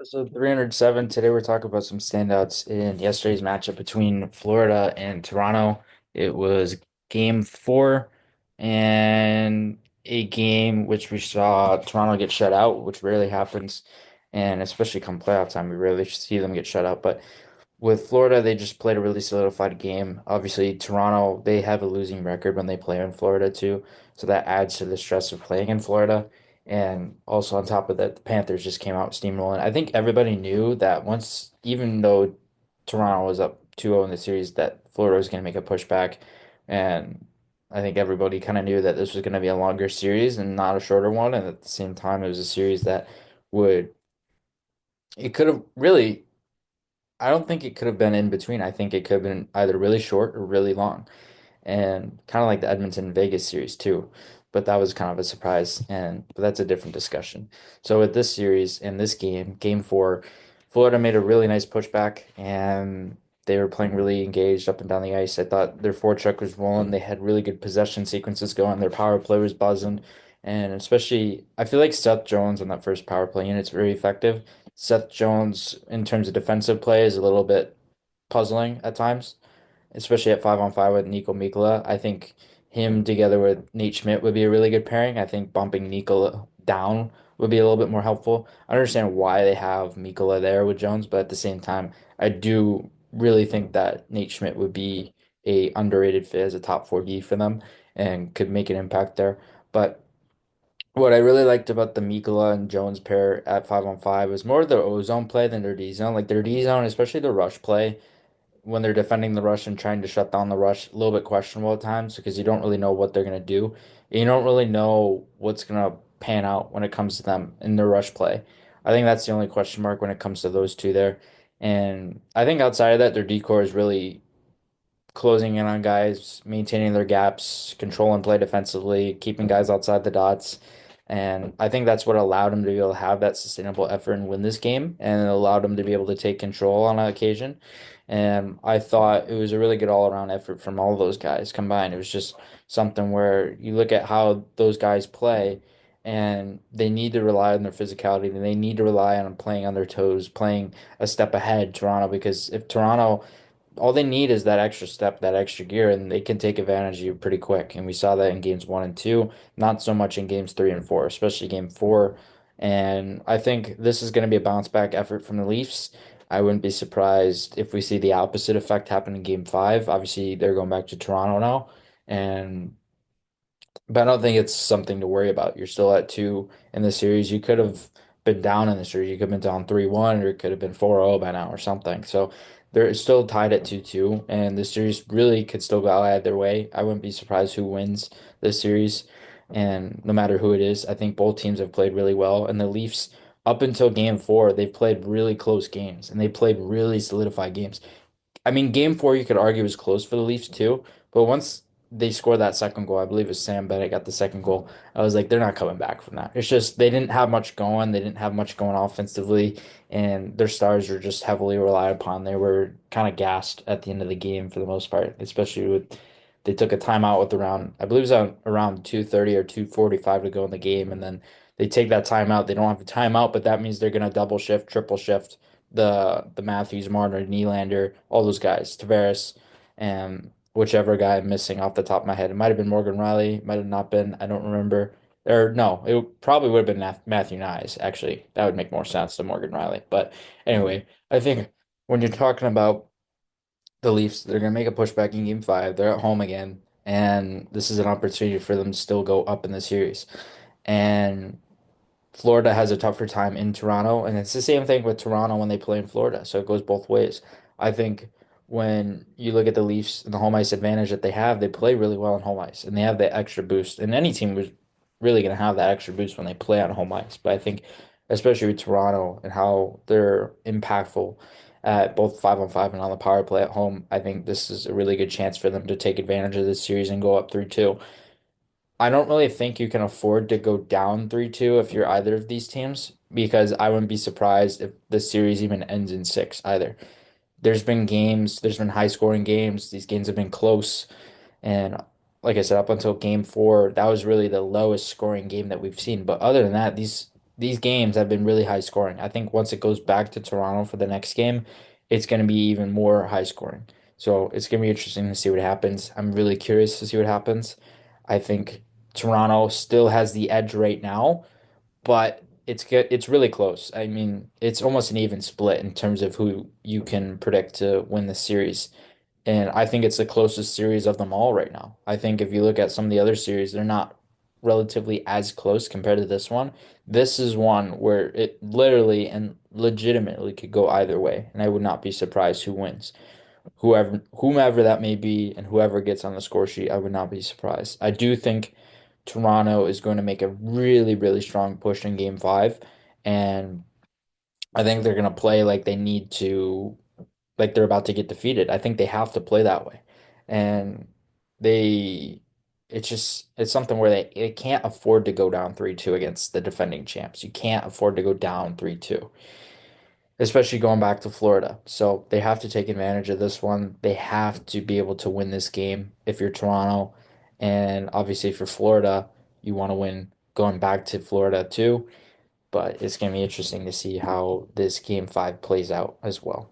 Episode 307. Today we're talking about some standouts in yesterday's matchup between Florida and Toronto. It was game four and a game which we saw Toronto get shut out, which rarely happens. And especially come playoff time, we rarely see them get shut out. But with Florida, they just played a really solidified game. Obviously, Toronto, they have a losing record when they play in Florida too. So that adds to the stress of playing in Florida. And also on top of that, the Panthers just came out steamrolling. I think everybody knew that once, even though Toronto was up 2-0 in the series, that Florida was going to make a pushback. And I think everybody kind of knew that this was going to be a longer series and not a shorter one. And at the same time, it was a series that would, it could have really, I don't think it could have been in between. I think it could have been either really short or really long, and kind of like the Edmonton Vegas series too. But that was kind of a surprise, and but that's a different discussion. So with this series and this game, game four, Florida made a really nice pushback, and they were playing really engaged up and down the ice. I thought their forecheck was rolling. They had really good possession sequences going. Their power play was buzzing, and especially I feel like Seth Jones on that first power play unit's very effective. Seth Jones, in terms of defensive play, is a little bit puzzling at times, especially at 5-on-5 with Nico Mikkola. I think him together with Nate Schmidt would be a really good pairing. I think bumping Mikkola down would be a little bit more helpful. I understand why they have Mikkola there with Jones, but at the same time, I do really think that Nate Schmidt would be a underrated fit as a top 4D for them and could make an impact there. But what I really liked about the Mikkola and Jones pair at 5-on-5 was more their O-zone play than their D-zone. Like their D-zone, especially the rush play, when they're defending the rush and trying to shut down the rush, a little bit questionable at times because you don't really know what they're going to do. You don't really know what's going to pan out when it comes to them in their rush play. I think that's the only question mark when it comes to those two there. And I think outside of that, their decor is really closing in on guys, maintaining their gaps, controlling play defensively, keeping guys outside the dots. And I think that's what allowed him to be able to have that sustainable effort and win this game, and it allowed him to be able to take control on occasion. And I thought it was a really good all-around effort from all of those guys combined. It was just something where you look at how those guys play, and they need to rely on their physicality, and they need to rely on playing on their toes, playing a step ahead Toronto, because if Toronto all they need is that extra step, that extra gear, and they can take advantage of you pretty quick. And we saw that in games one and two, not so much in games three and four, especially game four. And I think this is going to be a bounce back effort from the Leafs. I wouldn't be surprised if we see the opposite effect happen in game five. Obviously, they're going back to Toronto now. And but I don't think it's something to worry about. You're still at two in the series. You could have been down in the series. You could have been down 3-1, or it could have been 4-0 by now or something. So they're still tied at 2-2, and the series really could still go either way. I wouldn't be surprised who wins this series. And no matter who it is, I think both teams have played really well. And the Leafs, up until game four, they've played really close games and they played really solidified games. I mean, game four, you could argue was close for the Leafs too, but once they scored that second goal, I believe it was Sam Bennett got the second goal. I was like, they're not coming back from that. It's just they didn't have much going. They didn't have much going offensively, and their stars were just heavily relied upon. They were kind of gassed at the end of the game for the most part, especially with they took a timeout with around I believe it was around 2:30 or 2:45 to go in the game, and then they take that timeout. They don't have a timeout, but that means they're gonna double shift, triple shift the Matthews, Marner, Nylander, all those guys, Tavares, and whichever guy I'm missing off the top of my head. It might have been Morgan Riley, might have not been. I don't remember. Or no, it probably would have been Matthew Nyes, actually. That would make more sense than Morgan Riley. But anyway, I think when you're talking about the Leafs, they're gonna make a pushback in game five. They're at home again, and this is an opportunity for them to still go up in the series. And Florida has a tougher time in Toronto, and it's the same thing with Toronto when they play in Florida. So it goes both ways. I think when you look at the Leafs and the home ice advantage that they have, they play really well on home ice, and they have that extra boost. And any team was really going to have that extra boost when they play on home ice. But I think, especially with Toronto and how they're impactful at both 5-on-5 and on the power play at home, I think this is a really good chance for them to take advantage of this series and go up 3-2. I don't really think you can afford to go down 3-2 if you're either of these teams, because I wouldn't be surprised if the series even ends in six either. There's been high scoring games. These games have been close. And like I said, up until game four, that was really the lowest scoring game that we've seen. But other than that, these games have been really high scoring. I think once it goes back to Toronto for the next game, it's going to be even more high scoring. So it's going to be interesting to see what happens. I'm really curious to see what happens. I think Toronto still has the edge right now, but it's really close. I mean, it's almost an even split in terms of who you can predict to win the series. And I think it's the closest series of them all right now. I think if you look at some of the other series, they're not relatively as close compared to this one. This is one where it literally and legitimately could go either way, and I would not be surprised who wins. Whomever that may be, and whoever gets on the score sheet, I would not be surprised. I do think Toronto is going to make a really, really strong push in game five, and I think they're going to play like they need to, like they're about to get defeated. I think they have to play that way. And they, it's something where they can't afford to go down 3-2 against the defending champs. You can't afford to go down 3-2, especially going back to Florida. So they have to take advantage of this one. They have to be able to win this game if you're Toronto. And obviously, if you're Florida, you want to win going back to Florida too. But it's going to be interesting to see how this game five plays out as well.